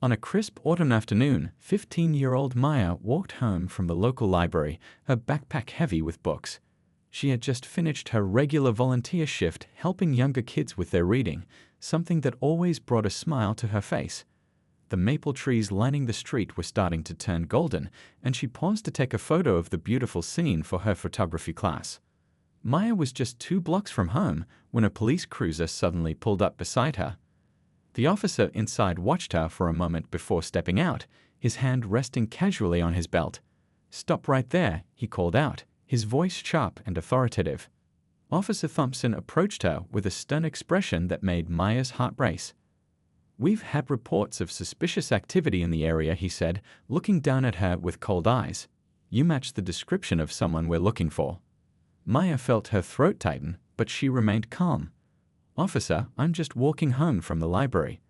On a crisp autumn afternoon, 15-year-old Maya walked home from the local library, her backpack heavy with books. She had just finished her regular volunteer shift helping younger kids with their reading, something that always brought a smile to her face. The maple trees lining the street were starting to turn golden, and she paused to take a photo of the beautiful scene for her photography class. Maya was just 2 blocks from home when a police cruiser suddenly pulled up beside her. The officer inside watched her for a moment before stepping out, his hand resting casually on his belt. "Stop right there," he called out, his voice sharp and authoritative. Officer Thompson approached her with a stern expression that made Maya's heart race. "We've had reports of suspicious activity in the area," he said, looking down at her with cold eyes. "You match the description of someone we're looking for." Maya felt her throat tighten, but she remained calm. "Officer, I'm just walking home from the library.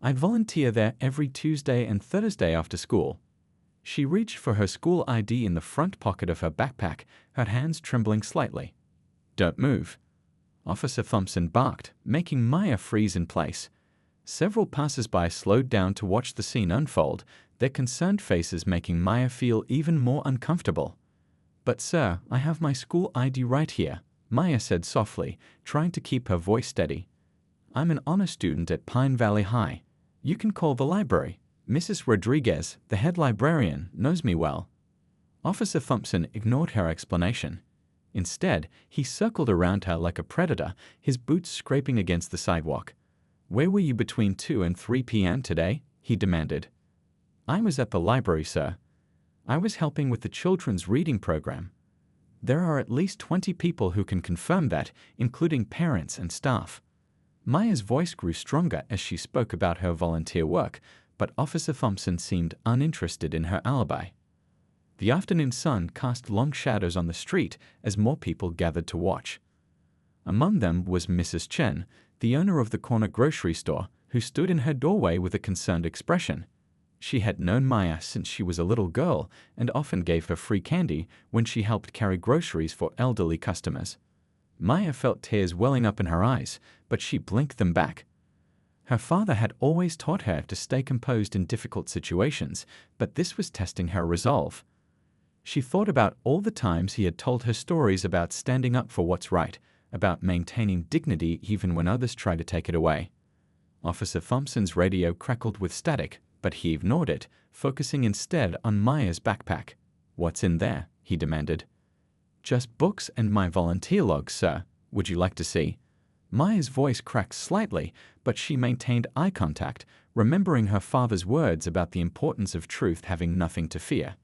I volunteer there every Tuesday and Thursday after school." She reached for her school ID in the front pocket of her backpack, her hands trembling slightly. "Don't move." Officer Thompson barked, making Maya freeze in place. Several passers-by slowed down to watch the scene unfold, their concerned faces making Maya feel even more uncomfortable. "But sir, I have my school ID right here," Maya said softly, trying to keep her voice steady. "I'm an honor student at Pine Valley High. You can call the library. Mrs. Rodriguez, the head librarian, knows me well." Officer Thompson ignored her explanation. Instead, he circled around her like a predator, his boots scraping against the sidewalk. "Where were you between 2 and 3 p.m. today?" he demanded. "I was at the library, sir. I was helping with the children's reading program." There are at least 20 people who can confirm that, including parents and staff. Maya's voice grew stronger as she spoke about her volunteer work, but Officer Thompson seemed uninterested in her alibi. The afternoon sun cast long shadows on the street as more people gathered to watch. Among them was Mrs. Chen, the owner of the corner grocery store, who stood in her doorway with a concerned expression. She had known Maya since she was a little girl and often gave her free candy when she helped carry groceries for elderly customers. Maya felt tears welling up in her eyes, but she blinked them back. Her father had always taught her to stay composed in difficult situations, but this was testing her resolve. She thought about all the times he had told her stories about standing up for what's right, about maintaining dignity even when others try to take it away. Officer Thompson's radio crackled with static, but he ignored it, focusing instead on Maya's backpack. "What's in there?" he demanded. "Just books and my volunteer log, sir. Would you like to see?" Maya's voice cracked slightly, but she maintained eye contact, remembering her father's words about the importance of truth having nothing to fear.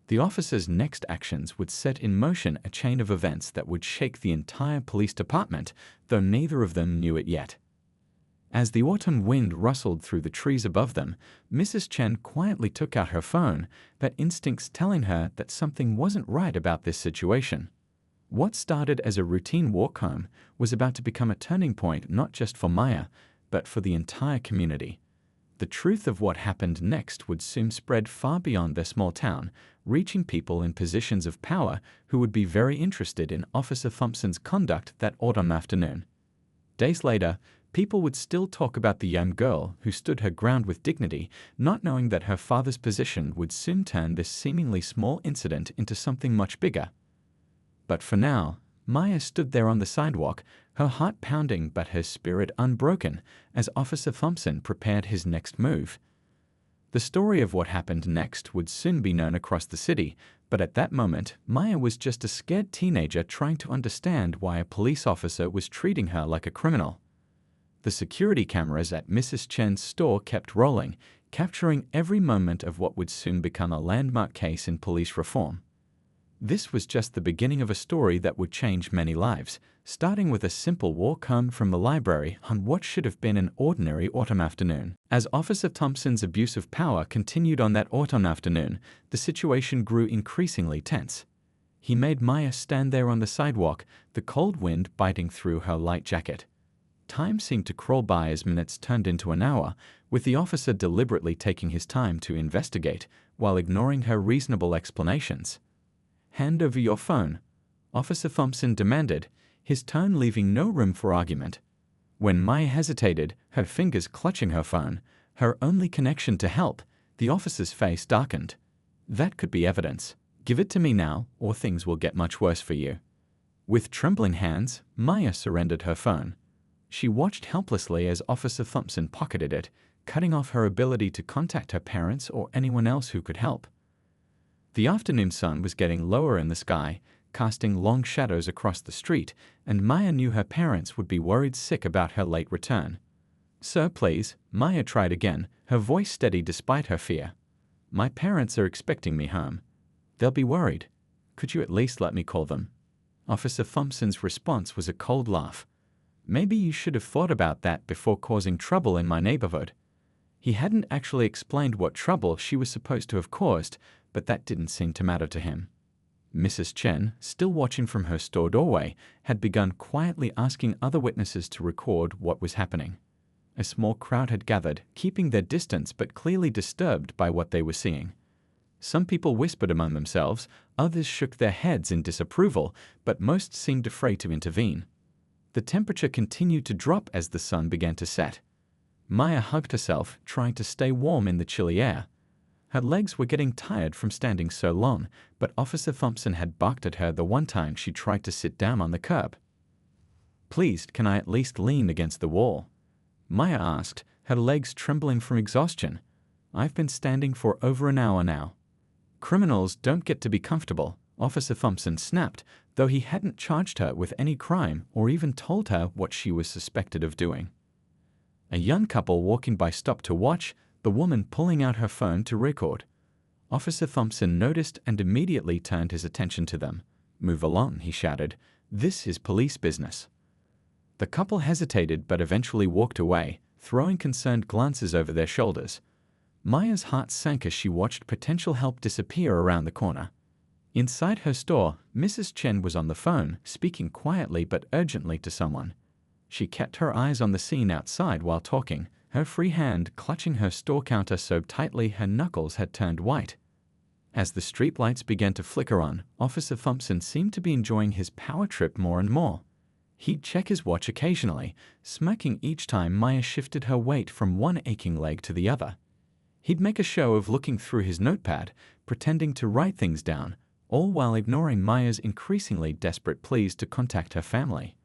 The officer's next actions would set in motion a chain of events that would shake the entire police department, though neither of them knew it yet. As the autumn wind rustled through the trees above them, Mrs. Chen quietly took out her phone, her instincts telling her that something wasn't right about this situation. What started as a routine walk home was about to become a turning point not just for Maya, but for the entire community. The truth of what happened next would soon spread far beyond their small town, reaching people in positions of power who would be very interested in Officer Thompson's conduct that autumn afternoon. Days later, people would still talk about the young girl who stood her ground with dignity, not knowing that her father's position would soon turn this seemingly small incident into something much bigger. But for now, Maya stood there on the sidewalk, her heart pounding but her spirit unbroken, as Officer Thompson prepared his next move. The story of what happened next would soon be known across the city, but at that moment, Maya was just a scared teenager trying to understand why a police officer was treating her like a criminal. The security cameras at Mrs. Chen's store kept rolling, capturing every moment of what would soon become a landmark case in police reform. This was just the beginning of a story that would change many lives, starting with a simple walk home from the library on what should have been an ordinary autumn afternoon. As Officer Thompson's abuse of power continued on that autumn afternoon, the situation grew increasingly tense. He made Maya stand there on the sidewalk, the cold wind biting through her light jacket. Time seemed to crawl by as minutes turned into an hour, with the officer deliberately taking his time to investigate while ignoring her reasonable explanations. "Hand over your phone," Officer Thompson demanded, his tone leaving no room for argument. When Maya hesitated, her fingers clutching her phone, Her only connection to help. The officer's face darkened. That could be evidence. Give it to me now, or things will get much worse for you. With trembling hands, Maya surrendered her phone. She watched helplessly as Officer Thompson pocketed it, cutting off her ability to contact her parents or anyone else who could help. The afternoon sun was getting lower in the sky, casting long shadows across the street, and Maya knew her parents would be worried sick about her late return. "Sir, please," Maya tried again, her voice steady despite her fear. "My parents are expecting me home. They'll be worried. Could you at least let me call them?" Officer Thompson's response was a cold laugh. "Maybe you should have thought about that before causing trouble in my neighborhood." He hadn't actually explained what trouble she was supposed to have caused, but that didn't seem to matter to him. Mrs. Chen, still watching from her store doorway, had begun quietly asking other witnesses to record what was happening. A small crowd had gathered, keeping their distance but clearly disturbed by what they were seeing. Some people whispered among themselves, others shook their heads in disapproval, but most seemed afraid to intervene. The temperature continued to drop as the sun began to set. Maya hugged herself, trying to stay warm in the chilly air. Her legs were getting tired from standing so long, but Officer Thompson had barked at her the one time she tried to sit down on the curb. "Please, can I at least lean against the wall?" Maya asked, her legs trembling from exhaustion. "I've been standing for over an hour now." "Criminals don't get to be comfortable," Officer Thompson snapped, though he hadn't charged her with any crime or even told her what she was suspected of doing. A young couple walking by stopped to watch, the woman pulling out her phone to record. Officer Thompson noticed and immediately turned his attention to them. "Move along," he shouted. "This is police business." The couple hesitated but eventually walked away, throwing concerned glances over their shoulders. Maya's heart sank as she watched potential help disappear around the corner. Inside her store, Mrs. Chen was on the phone, speaking quietly but urgently to someone. She kept her eyes on the scene outside while talking, her free hand clutching her store counter so tightly her knuckles had turned white. As the streetlights began to flicker on, Officer Thompson seemed to be enjoying his power trip more and more. He'd check his watch occasionally, smirking each time Maya shifted her weight from one aching leg to the other. He'd make a show of looking through his notepad, pretending to write things down, all while ignoring Maya's increasingly desperate pleas to contact her family.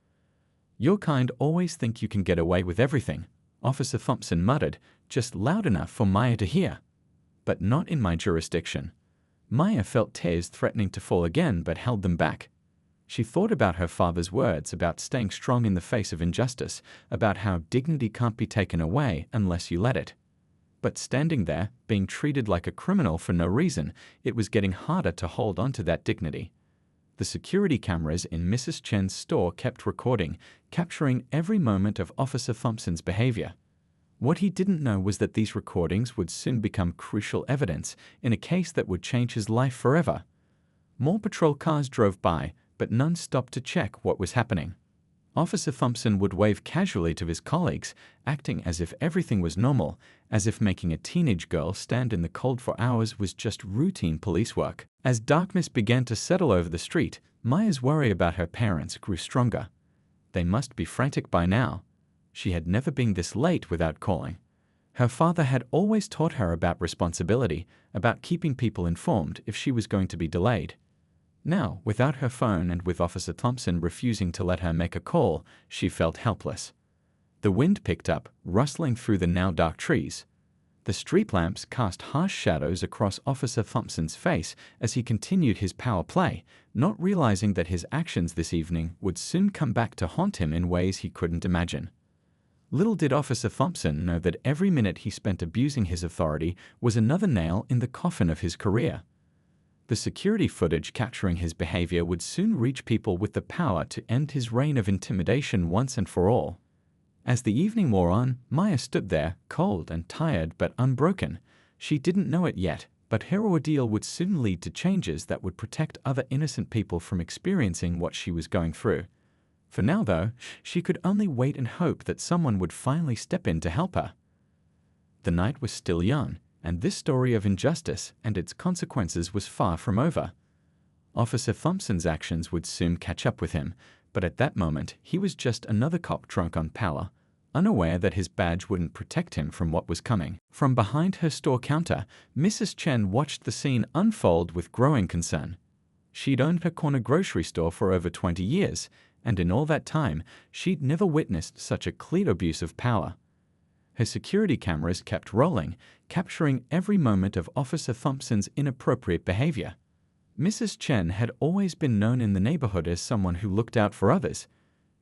"Your kind always think you can get away with everything," Officer Thompson muttered, just loud enough for Maya to hear. "But not in my jurisdiction." Maya felt tears threatening to fall again but held them back. She thought about her father's words about staying strong in the face of injustice, about how dignity can't be taken away unless you let it. But standing there, being treated like a criminal for no reason, it was getting harder to hold on to that dignity. The security cameras in Mrs. Chen's store kept recording, capturing every moment of Officer Thompson's behavior. What he didn't know was that these recordings would soon become crucial evidence in a case that would change his life forever. More patrol cars drove by, but none stopped to check what was happening. Officer Thompson would wave casually to his colleagues, acting as if everything was normal, as if making a teenage girl stand in the cold for hours was just routine police work. As darkness began to settle over the street, Maya's worry about her parents grew stronger. They must be frantic by now. She had never been this late without calling. Her father had always taught her about responsibility, about keeping people informed if she was going to be delayed. Now, without her phone and with Officer Thompson refusing to let her make a call, she felt helpless. The wind picked up, rustling through the now dark trees. The street lamps cast harsh shadows across Officer Thompson's face as he continued his power play, not realizing that his actions this evening would soon come back to haunt him in ways he couldn't imagine. Little did Officer Thompson know that every minute he spent abusing his authority was another nail in the coffin of his career. The security footage capturing his behavior would soon reach people with the power to end his reign of intimidation once and for all. As the evening wore on, Maya stood there, cold and tired but unbroken. She didn't know it yet, but her ordeal would soon lead to changes that would protect other innocent people from experiencing what she was going through. For now, though, she could only wait and hope that someone would finally step in to help her. The night was still young, and this story of injustice and its consequences was far from over. Officer Thompson's actions would soon catch up with him, but at that moment he was just another cop drunk on power, unaware that his badge wouldn't protect him from what was coming. From behind her store counter, Mrs. Chen watched the scene unfold with growing concern. She'd owned her corner grocery store for over 20 years, and in all that time, she'd never witnessed such a clear abuse of power. Her security cameras kept rolling, capturing every moment of Officer Thompson's inappropriate behavior. Mrs. Chen had always been known in the neighborhood as someone who looked out for others.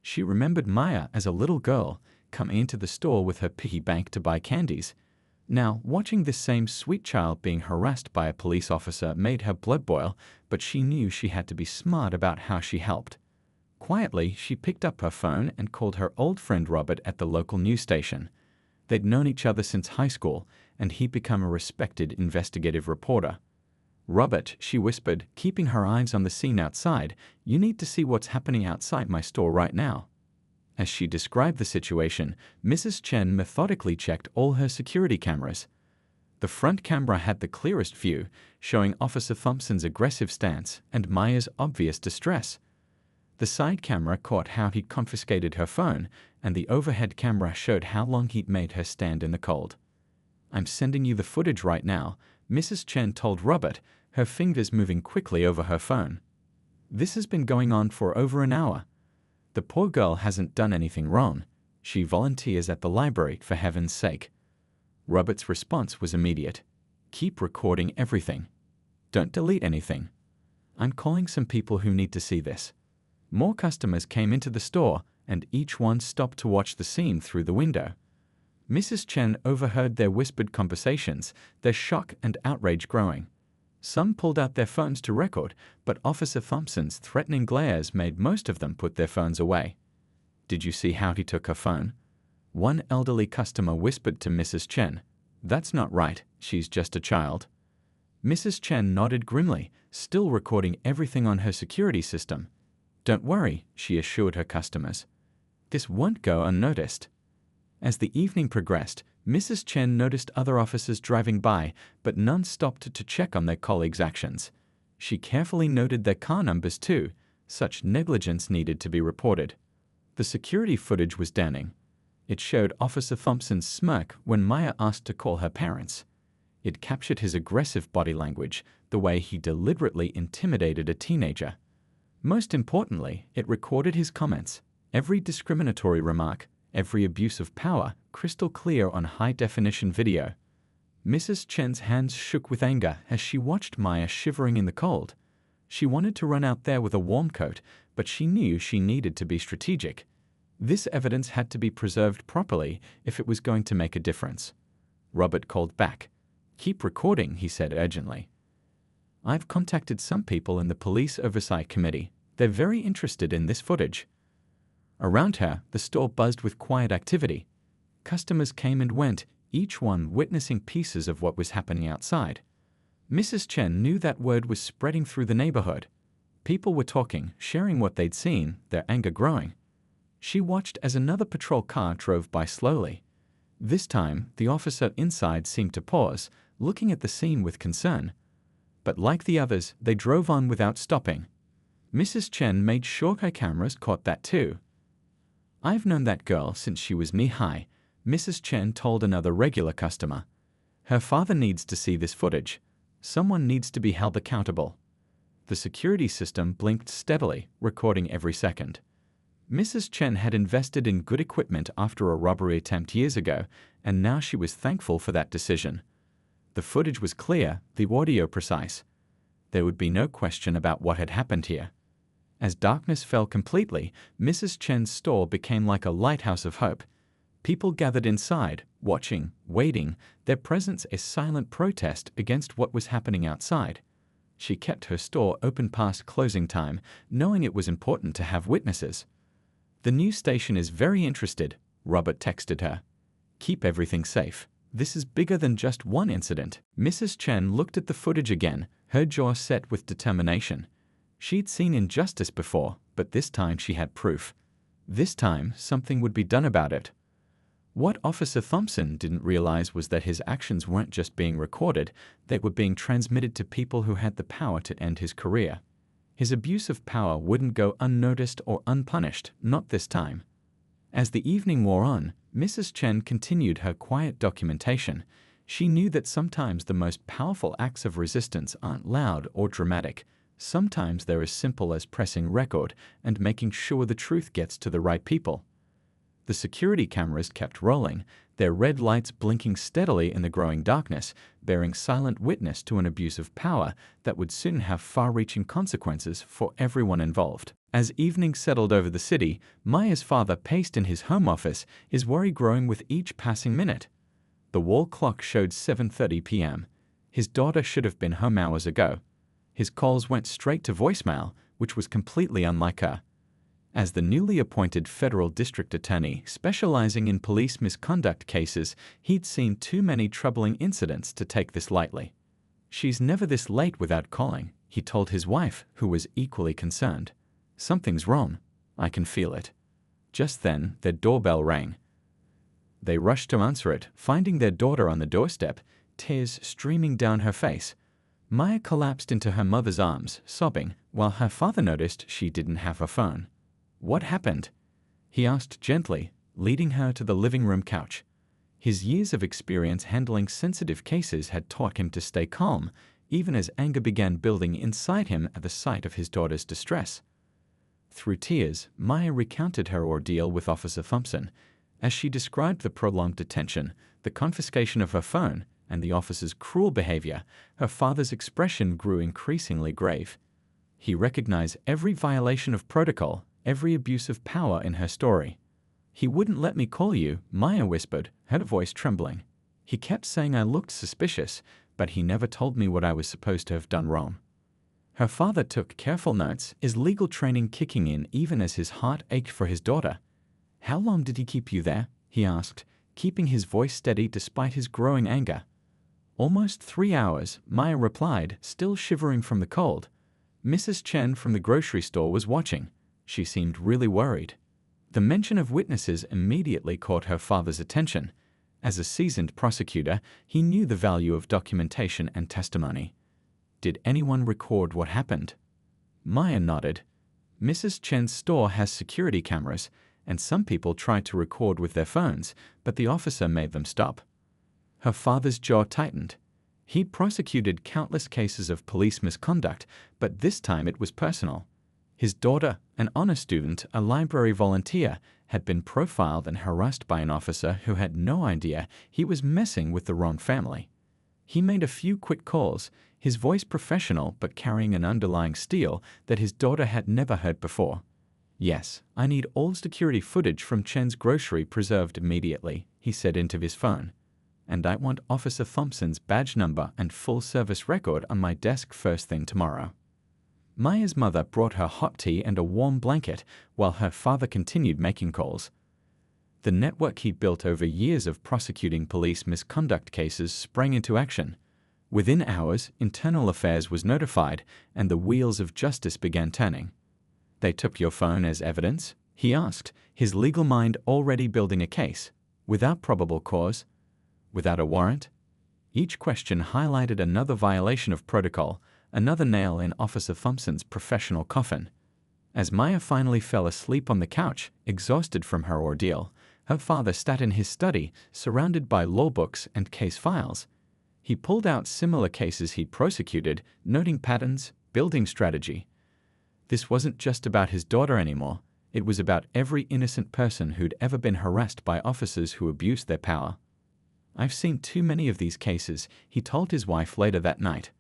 She remembered Maya as a little girl, coming into the store with her piggy bank to buy candies. Now, watching this same sweet child being harassed by a police officer made her blood boil, but she knew she had to be smart about how she helped. Quietly, she picked up her phone and called her old friend Robert at the local news station. They'd known each other since high school, and he'd become a respected investigative reporter. "Robert," she whispered, keeping her eyes on the scene outside, "you need to see what's happening outside my store right now." As she described the situation, Mrs. Chen methodically checked all her security cameras. The front camera had the clearest view, showing Officer Thompson's aggressive stance and Maya's obvious distress. The side camera caught how he'd confiscated her phone, and the overhead camera showed how long he'd made her stand in the cold. "I'm sending you the footage right now," Mrs. Chen told Robert, her fingers moving quickly over her phone. "This has been going on for over an hour. The poor girl hasn't done anything wrong. She volunteers at the library, for heaven's sake." Robert's response was immediate. "Keep recording everything. Don't delete anything. I'm calling some people who need to see this." More customers came into the store, and each one stopped to watch the scene through the window. Mrs. Chen overheard their whispered conversations, their shock and outrage growing. Some pulled out their phones to record, but Officer Thompson's threatening glares made most of them put their phones away. "Did you see how he took her phone?" One elderly customer whispered to Mrs. Chen. "That's not right. She's just a child." Mrs. Chen nodded grimly, still recording everything on her security system. "Don't worry," she assured her customers. "This won't go unnoticed." As the evening progressed, Mrs. Chen noticed other officers driving by, but none stopped to check on their colleagues' actions. She carefully noted their car numbers too. Such negligence needed to be reported. The security footage was damning. It showed Officer Thompson's smirk when Maya asked to call her parents. It captured his aggressive body language, the way he deliberately intimidated a teenager. Most importantly, it recorded his comments, every discriminatory remark, every abuse of power, crystal clear on high-definition video. Mrs. Chen's hands shook with anger as she watched Maya shivering in the cold. She wanted to run out there with a warm coat, but she knew she needed to be strategic. This evidence had to be preserved properly if it was going to make a difference. Robert called back. "Keep recording," he said urgently. "I've contacted some people in the Police Oversight Committee. They're very interested in this footage." Around her, the store buzzed with quiet activity. Customers came and went, each one witnessing pieces of what was happening outside. Mrs. Chen knew that word was spreading through the neighborhood. People were talking, sharing what they'd seen, their anger growing. She watched as another patrol car drove by slowly. This time, the officer inside seemed to pause, looking at the scene with concern. But like the others, they drove on without stopping. Mrs. Chen made sure her cameras caught that too. "I've known that girl since she was knee-high," Mrs. Chen told another regular customer. "Her father needs to see this footage. Someone needs to be held accountable." The security system blinked steadily, recording every second. Mrs. Chen had invested in good equipment after a robbery attempt years ago, and now she was thankful for that decision. The footage was clear, the audio precise. There would be no question about what had happened here. As darkness fell completely, Mrs. Chen's store became like a lighthouse of hope. People gathered inside, watching, waiting, their presence a silent protest against what was happening outside. She kept her store open past closing time, knowing it was important to have witnesses. "The news station is very interested," Robert texted her. "Keep everything safe. This is bigger than just one incident." Mrs. Chen looked at the footage again, her jaw set with determination. She'd seen injustice before, but this time she had proof. This time, something would be done about it. What Officer Thompson didn't realize was that his actions weren't just being recorded, they were being transmitted to people who had the power to end his career. His abuse of power wouldn't go unnoticed or unpunished, not this time. As the evening wore on, Mrs. Chen continued her quiet documentation. She knew that sometimes the most powerful acts of resistance aren't loud or dramatic. Sometimes they're as simple as pressing record and making sure the truth gets to the right people. The security cameras kept rolling, their red lights blinking steadily in the growing darkness, bearing silent witness to an abuse of power that would soon have far-reaching consequences for everyone involved. As evening settled over the city, Maya's father paced in his home office, his worry growing with each passing minute. The wall clock showed 7:30 p.m. His daughter should have been home hours ago. His calls went straight to voicemail, which was completely unlike her. As the newly appointed federal district attorney specializing in police misconduct cases, he'd seen too many troubling incidents to take this lightly. "She's never this late without calling," he told his wife, who was equally concerned. "Something's wrong. I can feel it." Just then, their doorbell rang. They rushed to answer it, finding their daughter on the doorstep, tears streaming down her face. Maya collapsed into her mother's arms, sobbing, while her father noticed she didn't have her phone. "What happened?" he asked gently, leading her to the living room couch. His years of experience handling sensitive cases had taught him to stay calm, even as anger began building inside him at the sight of his daughter's distress. Through tears, Maya recounted her ordeal with Officer Thompson. As she described the prolonged detention, the confiscation of her phone, and the officer's cruel behavior, her father's expression grew increasingly grave. He recognized every violation of protocol, every abuse of power in her story. "He wouldn't let me call you," Maya whispered, her voice trembling. "He kept saying I looked suspicious, but he never told me what I was supposed to have done wrong." Her father took careful notes, his legal training kicking in even as his heart ached for his daughter. "How long did he keep you there?" he asked, keeping his voice steady despite his growing anger. "Almost 3 hours," Maya replied, still shivering from the cold. Mrs. Chen from the grocery store was watching. She seemed really worried. The mention of witnesses immediately caught her father's attention. As a seasoned prosecutor, he knew the value of documentation and testimony. "Did anyone record what happened?" Maya nodded. "Mrs. Chen's store has security cameras, and some people tried to record with their phones, but the officer made them stop." Her father's jaw tightened. He'd prosecuted countless cases of police misconduct, but this time it was personal. His daughter, an honor student, a library volunteer, had been profiled and harassed by an officer who had no idea he was messing with the wrong family. He made a few quick calls, his voice professional but carrying an underlying steel that his daughter had never heard before. "Yes, I need all security footage from Chen's grocery preserved immediately," he said into his phone. "And I want Officer Thompson's badge number and full service record on my desk first thing tomorrow." Maya's mother brought her hot tea and a warm blanket while her father continued making calls. The network he'd built over years of prosecuting police misconduct cases sprang into action. Within hours, Internal Affairs was notified and the wheels of justice began turning. "They took your phone as evidence?" he asked, his legal mind already building a case. "Without probable cause? Without a warrant?" Each question highlighted another violation of protocol, another nail in Officer Thompson's professional coffin. As Maya finally fell asleep on the couch, exhausted from her ordeal, her father sat in his study, surrounded by law books and case files. He pulled out similar cases he'd prosecuted, noting patterns, building strategy. This wasn't just about his daughter anymore. It was about every innocent person who'd ever been harassed by officers who abused their power. "I've seen too many of these cases," he told his wife later that night.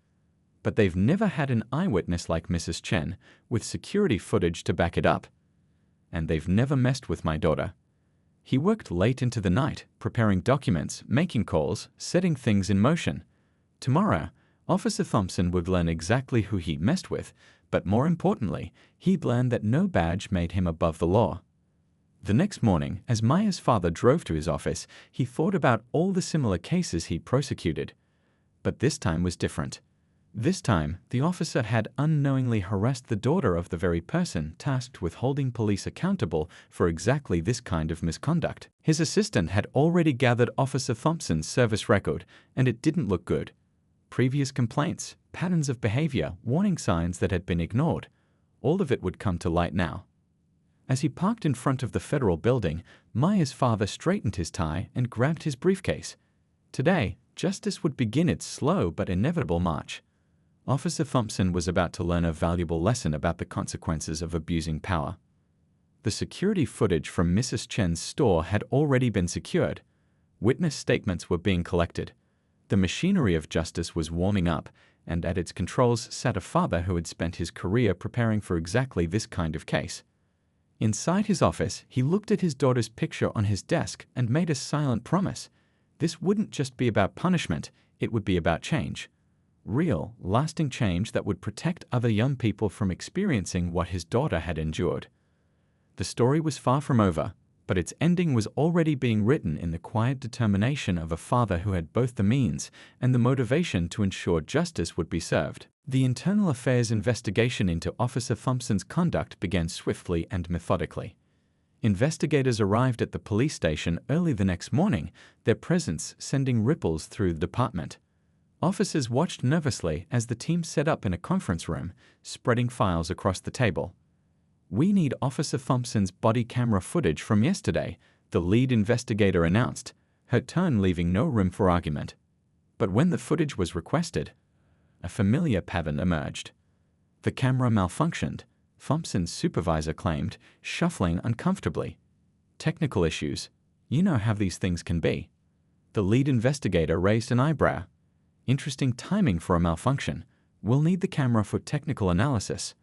"But they've never had an eyewitness like Mrs. Chen, with security footage to back it up. And they've never messed with my daughter." He worked late into the night, preparing documents, making calls, setting things in motion. Tomorrow, Officer Thompson would learn exactly who he messed with, but more importantly, he'd learn that no badge made him above the law. The next morning, as Maya's father drove to his office, he thought about all the similar cases he'd prosecuted. But this time was different. This time, the officer had unknowingly harassed the daughter of the very person tasked with holding police accountable for exactly this kind of misconduct. His assistant had already gathered Officer Thompson's service record, and it didn't look good. Previous complaints, patterns of behavior, warning signs that had been ignored. All of it would come to light now. As he parked in front of the federal building, Maya's father straightened his tie and grabbed his briefcase. Today, justice would begin its slow but inevitable march. Officer Thompson was about to learn a valuable lesson about the consequences of abusing power. The security footage from Mrs. Chen's store had already been secured. Witness statements were being collected. The machinery of justice was warming up, and at its controls sat a father who had spent his career preparing for exactly this kind of case. Inside his office, he looked at his daughter's picture on his desk and made a silent promise. This wouldn't just be about punishment, it would be about change. Real, lasting change that would protect other young people from experiencing what his daughter had endured. The story was far from over, but its ending was already being written in the quiet determination of a father who had both the means and the motivation to ensure justice would be served. The internal affairs investigation into Officer Thompson's conduct began swiftly and methodically. Investigators arrived at the police station early the next morning, their presence sending ripples through the department. Officers watched nervously as the team set up in a conference room, spreading files across the table. "We need Officer Thompson's body camera footage from yesterday," the lead investigator announced, her tone leaving no room for argument. But when the footage was requested, a familiar pattern emerged. The camera malfunctioned, Thompson's supervisor claimed, shuffling uncomfortably. "Technical issues. You know how these things can be." The lead investigator raised an eyebrow. "Interesting timing for a malfunction. We'll need the camera for technical analysis."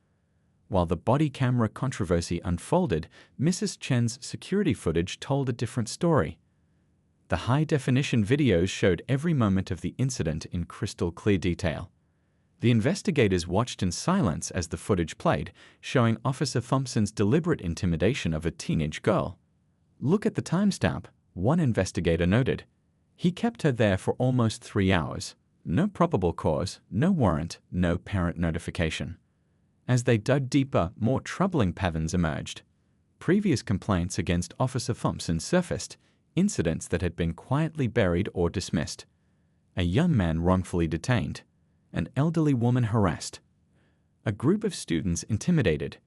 While the body camera controversy unfolded, Mrs. Chen's security footage told a different story. The high-definition videos showed every moment of the incident in crystal clear detail. The investigators watched in silence as the footage played, showing Officer Thompson's deliberate intimidation of a teenage girl. "Look at the timestamp," one investigator noted. "He kept her there for almost 3 hours. No probable cause, no warrant, no parent notification." As they dug deeper, more troubling patterns emerged. Previous complaints against Officer Thompson surfaced, incidents that had been quietly buried or dismissed. A young man wrongfully detained. An elderly woman harassed. A group of students intimidated.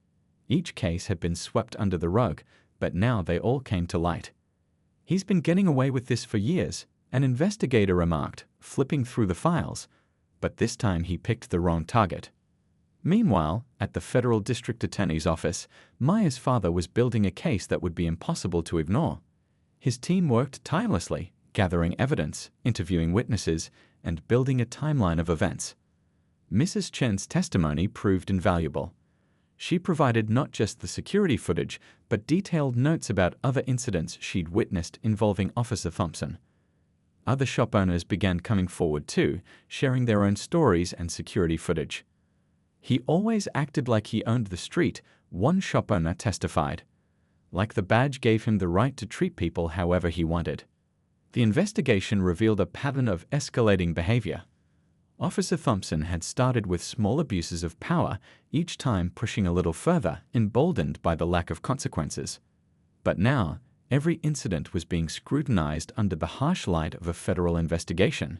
Each case had been swept under the rug, but now they all came to light. "He's been getting away with this for years," an investigator remarked, flipping through the files. But this time he picked the wrong target. Meanwhile, at the federal district attorney's office, Maya's father was building a case that would be impossible to ignore. His team worked tirelessly, gathering evidence, interviewing witnesses, and building a timeline of events. Mrs. Chen's testimony proved invaluable. She provided not just the security footage, but detailed notes about other incidents she'd witnessed involving Officer Thompson. Other shop owners began coming forward too, sharing their own stories and security footage. "He always acted like he owned the street," one shop owner testified. "Like the badge gave him the right to treat people however he wanted." The investigation revealed a pattern of escalating behavior. Officer Thompson had started with small abuses of power, each time pushing a little further, emboldened by the lack of consequences. But now, every incident was being scrutinized under the harsh light of a federal investigation.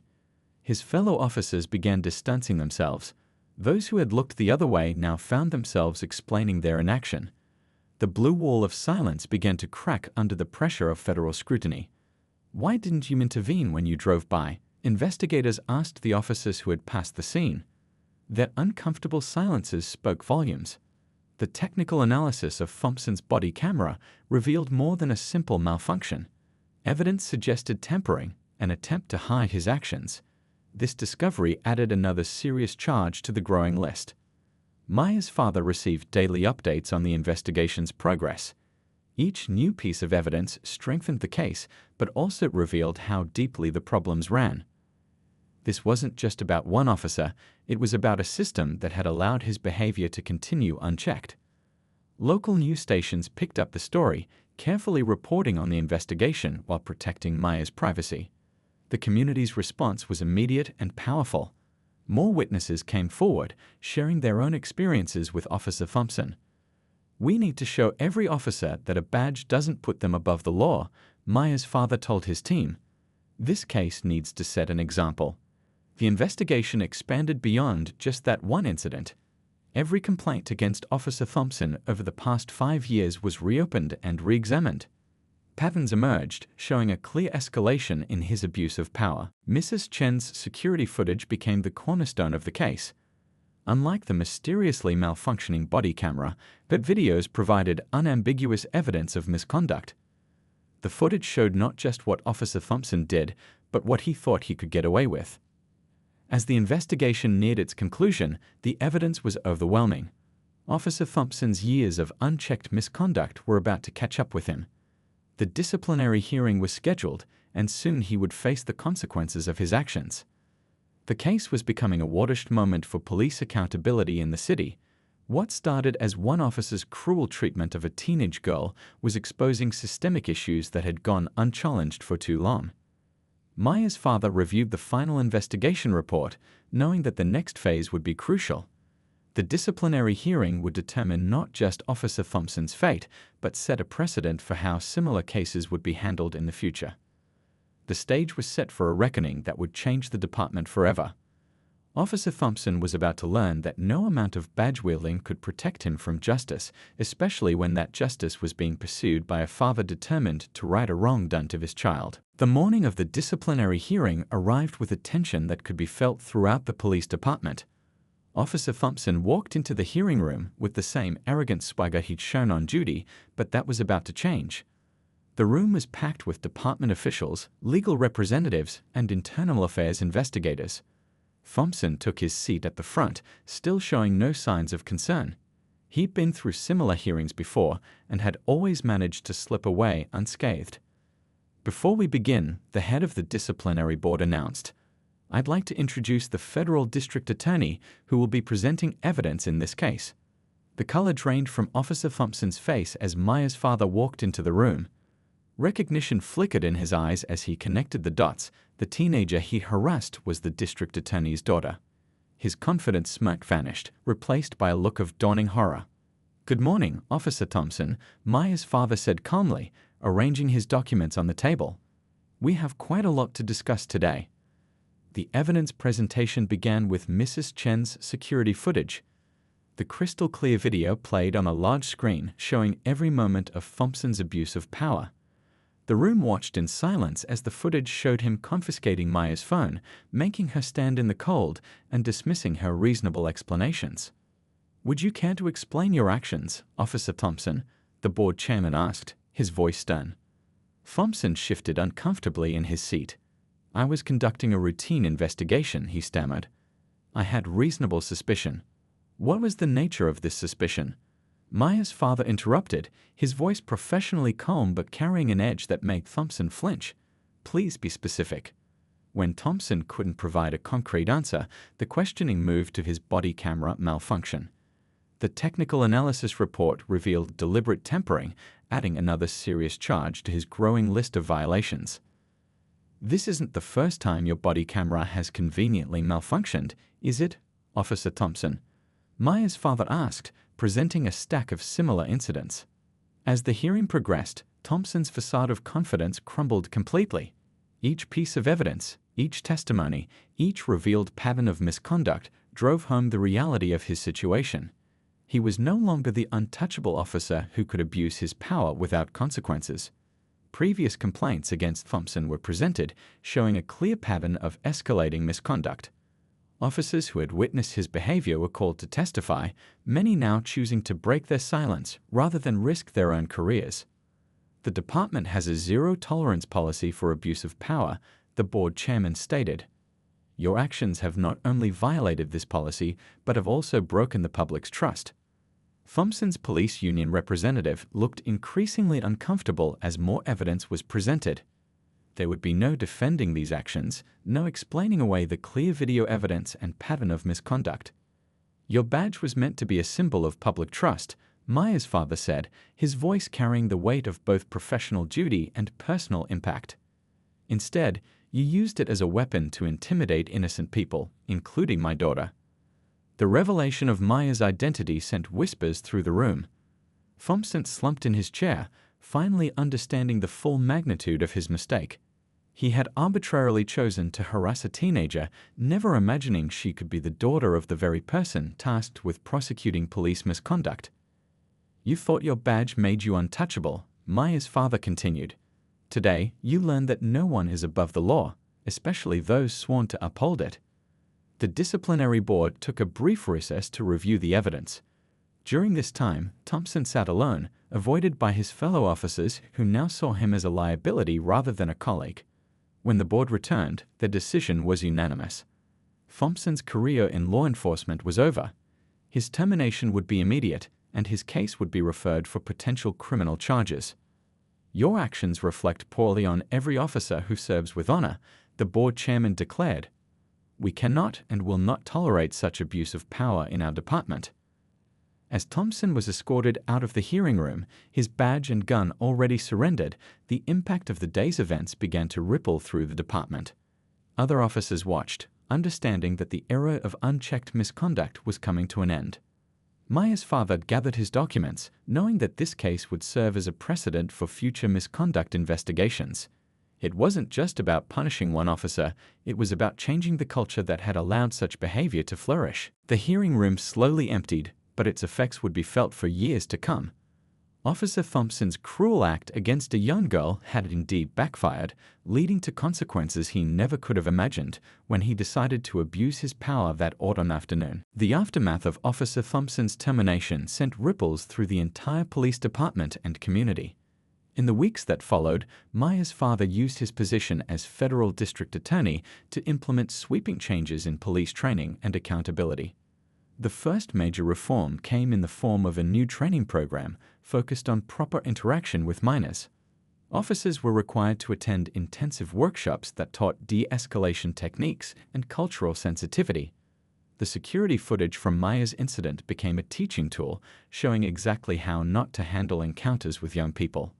His fellow officers began distancing themselves. Those who had looked the other way now found themselves explaining their inaction. The blue wall of silence began to crack under the pressure of federal scrutiny. "Why didn't you intervene when you drove by?" investigators asked the officers who had passed the scene. Their uncomfortable silences spoke volumes. The technical analysis of Thompson's body camera revealed more than a simple malfunction. Evidence suggested tampering, an attempt to hide his actions. This discovery added another serious charge to the growing list. Maya's father received daily updates on the investigation's progress. Each new piece of evidence strengthened the case, but also revealed how deeply the problems ran. This wasn't just about one officer, it was about a system that had allowed his behavior to continue unchecked. Local news stations picked up the story, carefully reporting on the investigation while protecting Maya's privacy. The community's response was immediate and powerful. More witnesses came forward, sharing their own experiences with Officer Thompson. "We need to show every officer that a badge doesn't put them above the law," Maya's father told his team. "This case needs to set an example." The investigation expanded beyond just that one incident. Every complaint against Officer Thompson over the past 5 years was reopened and re-examined. Patterns emerged, showing a clear escalation in his abuse of power. Mrs. Chen's security footage became the cornerstone of the case. Unlike the mysteriously malfunctioning body camera, that videos provided unambiguous evidence of misconduct. The footage showed not just what Officer Thompson did, but what he thought he could get away with. As the investigation neared its conclusion, the evidence was overwhelming. Officer Thompson's years of unchecked misconduct were about to catch up with him. The disciplinary hearing was scheduled, and soon he would face the consequences of his actions. The case was becoming a watershed moment for police accountability in the city. What started as one officer's cruel treatment of a teenage girl was exposing systemic issues that had gone unchallenged for too long. Maya's father reviewed the final investigation report, knowing that the next phase would be crucial. The disciplinary hearing would determine not just Officer Thompson's fate, but set a precedent for how similar cases would be handled in the future. The stage was set for a reckoning that would change the department forever. Officer Thompson was about to learn that no amount of badge-wielding could protect him from justice, especially when that justice was being pursued by a father determined to right a wrong done to his child. The morning of the disciplinary hearing arrived with a tension that could be felt throughout the police department. Officer Thompson walked into the hearing room with the same arrogant swagger he'd shown on duty, but that was about to change. The room was packed with department officials, legal representatives, and internal affairs investigators. Thompson took his seat at the front, still showing no signs of concern. He'd been through similar hearings before and had always managed to slip away unscathed. Before we begin, the head of the disciplinary board announced, "I'd like to introduce the federal district attorney who will be presenting evidence in this case." The color drained from Officer Thompson's face as Maya's father walked into the room. Recognition flickered in his eyes as he connected the dots. The teenager he harassed was the district attorney's daughter. His confident smirk vanished, replaced by a look of dawning horror. "Good morning, Officer Thompson," Maya's father said calmly, arranging his documents on the table. "We have quite a lot to discuss today." The evidence presentation began with Mrs. Chen's security footage. The crystal-clear video played on a large screen showing every moment of Thompson's abuse of power. The room watched in silence as the footage showed him confiscating Maya's phone, making her stand in the cold, and dismissing her reasonable explanations. "Would you care to explain your actions, Officer Thompson?" the board chairman asked, his voice stern. Thompson shifted uncomfortably in his seat. "I was conducting a routine investigation," he stammered. "I had reasonable suspicion." "What was the nature of this suspicion?" Maya's father interrupted, his voice professionally calm but carrying an edge that made Thompson flinch. "Please be specific." When Thompson couldn't provide a concrete answer, the questioning moved to his body camera malfunction. The technical analysis report revealed deliberate tampering, adding another serious charge to his growing list of violations. "This isn't the first time your body camera has conveniently malfunctioned, is it, Officer Thompson?" Maya's father asked, presenting a stack of similar incidents. As the hearing progressed, Thompson's facade of confidence crumbled completely. Each piece of evidence, each testimony, each revealed pattern of misconduct drove home the reality of his situation. He was no longer the untouchable officer who could abuse his power without consequences. Previous complaints against Thompson were presented, showing a clear pattern of escalating misconduct. Officers who had witnessed his behavior were called to testify, many now choosing to break their silence rather than risk their own careers. "The department has a zero-tolerance policy for abuse of power," the board chairman stated. "Your actions have not only violated this policy, but have also broken the public's trust." Thompson's police union representative looked increasingly uncomfortable as more evidence was presented. There would be no defending these actions, no explaining away the clear video evidence and pattern of misconduct. "Your badge was meant to be a symbol of public trust," Maya's father said, his voice carrying the weight of both professional duty and personal impact. "Instead, you used it as a weapon to intimidate innocent people, including my daughter." The revelation of Maya's identity sent whispers through the room. Thompson slumped in his chair, finally understanding the full magnitude of his mistake. He had arbitrarily chosen to harass a teenager, never imagining she could be the daughter of the very person tasked with prosecuting police misconduct. You thought your badge made you untouchable, Maya's father continued. Today, you learn that no one is above the law, especially those sworn to uphold it. The disciplinary board took a brief recess to review the evidence. During this time, Thompson sat alone, avoided by his fellow officers who now saw him as a liability rather than a colleague. When the board returned, their decision was unanimous. Thompson's career in law enforcement was over. His termination would be immediate, and his case would be referred for potential criminal charges. Your actions reflect poorly on every officer who serves with honor, the board chairman declared. We cannot and will not tolerate such abuse of power in our department. As Thompson was escorted out of the hearing room, his badge and gun already surrendered, the impact of the day's events began to ripple through the department. Other officers watched, understanding that the era of unchecked misconduct was coming to an end. Maya's father gathered his documents, knowing that this case would serve as a precedent for future misconduct investigations. It wasn't just about punishing one officer, it was about changing the culture that had allowed such behavior to flourish. The hearing room slowly emptied, but its effects would be felt for years to come. Officer Thompson's cruel act against a young girl had indeed backfired, leading to consequences he never could have imagined when he decided to abuse his power that autumn afternoon. The aftermath of Officer Thompson's termination sent ripples through the entire police department and community. In the weeks that followed, Maya's father used his position as federal district attorney to implement sweeping changes in police training and accountability. The first major reform came in the form of a new training program focused on proper interaction with minors. Officers were required to attend intensive workshops that taught de-escalation techniques and cultural sensitivity. The security footage from Maya's incident became a teaching tool, showing exactly how not to handle encounters with young people.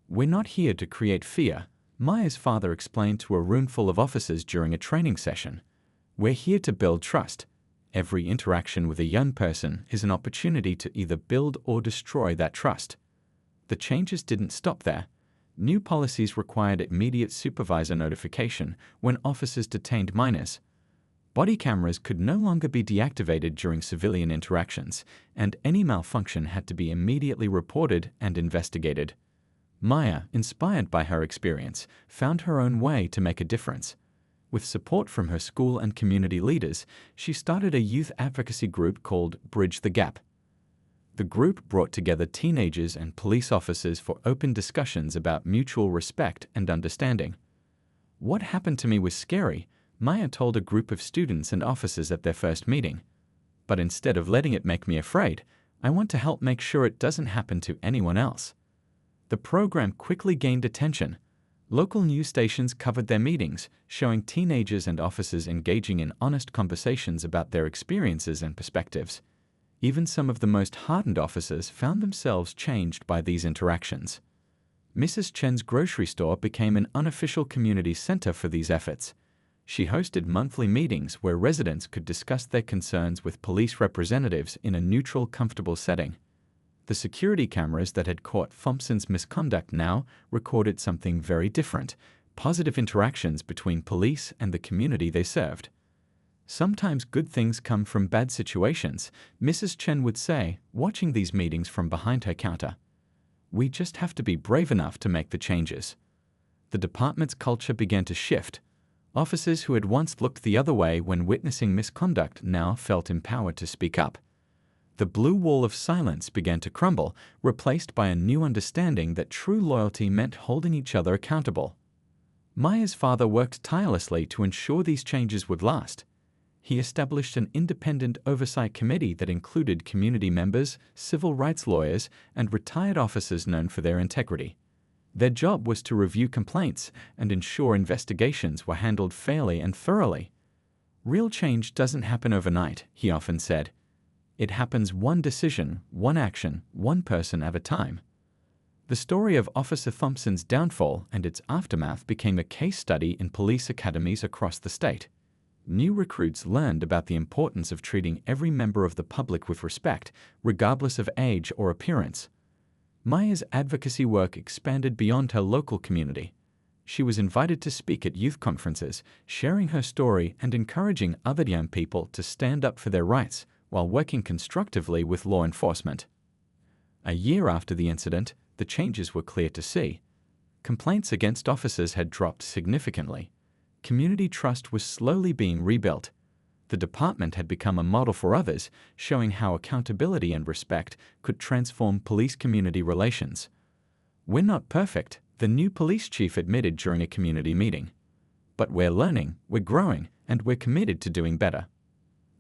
We're not here to create fear, Maya's father explained to a room full of officers during a training session. We're here to build trust. Every interaction with a young person is an opportunity to either build or destroy that trust. The changes didn't stop there. New policies required immediate supervisor notification when officers detained minors. Body cameras could no longer be deactivated during civilian interactions, and any malfunction had to be immediately reported and investigated. Maya, inspired by her experience, found her own way to make a difference. With support from her school and community leaders, she started a youth advocacy group called Bridge the Gap. The group brought together teenagers and police officers for open discussions about mutual respect and understanding. What happened to me was scary, Maya told a group of students and officers at their first meeting. But instead of letting it make me afraid, I want to help make sure it doesn't happen to anyone else. The program quickly gained attention. Local news stations covered their meetings, showing teenagers and officers engaging in honest conversations about their experiences and perspectives. Even some of the most hardened officers found themselves changed by these interactions. Mrs. Chen's grocery store became an unofficial community center for these efforts. She hosted monthly meetings where residents could discuss their concerns with police representatives in a neutral, comfortable setting. The security cameras that had caught Thompson's misconduct now recorded something very different: positive interactions between police and the community they served. Sometimes good things come from bad situations, Mrs. Chen would say, watching these meetings from behind her counter. We just have to be brave enough to make the changes. The department's culture began to shift. Officers who had once looked the other way when witnessing misconduct now felt empowered to speak up. The blue wall of silence began to crumble, replaced by a new understanding that true loyalty meant holding each other accountable. Maya's father worked tirelessly to ensure these changes would last. He established an independent oversight committee that included community members, civil rights lawyers, and retired officers known for their integrity. Their job was to review complaints and ensure investigations were handled fairly and thoroughly. Real change doesn't happen overnight, he often said. It happens one decision, one action, one person at a time. The story of Officer Thompson's downfall and its aftermath became a case study in police academies across the state. New recruits learned about the importance of treating every member of the public with respect, regardless of age or appearance. Maya's advocacy work expanded beyond her local community. She was invited to speak at youth conferences, sharing her story and encouraging other young people to stand up for their rights while working constructively with law enforcement. A year after the incident, the changes were clear to see. Complaints against officers had dropped significantly. Community trust was slowly being rebuilt. The department had become a model for others, showing how accountability and respect could transform police-community relations. "We're not perfect," the new police chief admitted during a community meeting. "But we're learning, we're growing, and we're committed to doing better."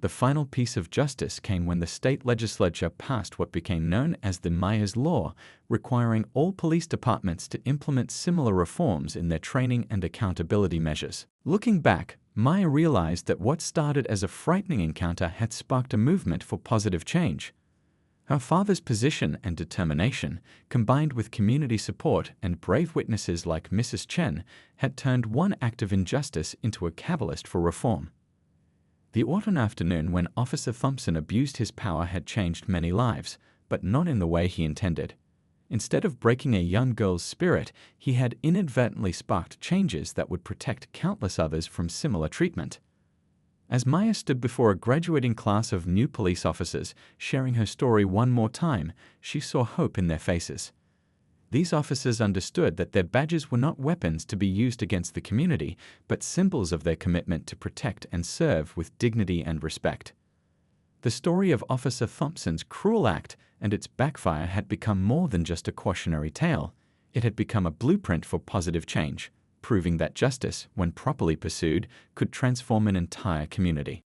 The final piece of justice came when the state legislature passed what became known as the Myers Law, requiring all police departments to implement similar reforms in their training and accountability measures. Looking back, Maya realized that what started as a frightening encounter had sparked a movement for positive change. Her father's position and determination, combined with community support and brave witnesses like Mrs. Chen, had turned one act of injustice into a catalyst for reform. The autumn afternoon when Officer Thompson abused his power had changed many lives, but not in the way he intended. Instead of breaking a young girl's spirit, he had inadvertently sparked changes that would protect countless others from similar treatment. As Maya stood before a graduating class of new police officers, sharing her story one more time, she saw hope in their faces. These officers understood that their badges were not weapons to be used against the community, but symbols of their commitment to protect and serve with dignity and respect. The story of Officer Thompson's cruel act and its backfire had become more than just a cautionary tale. It had become a blueprint for positive change, proving that justice, when properly pursued, could transform an entire community.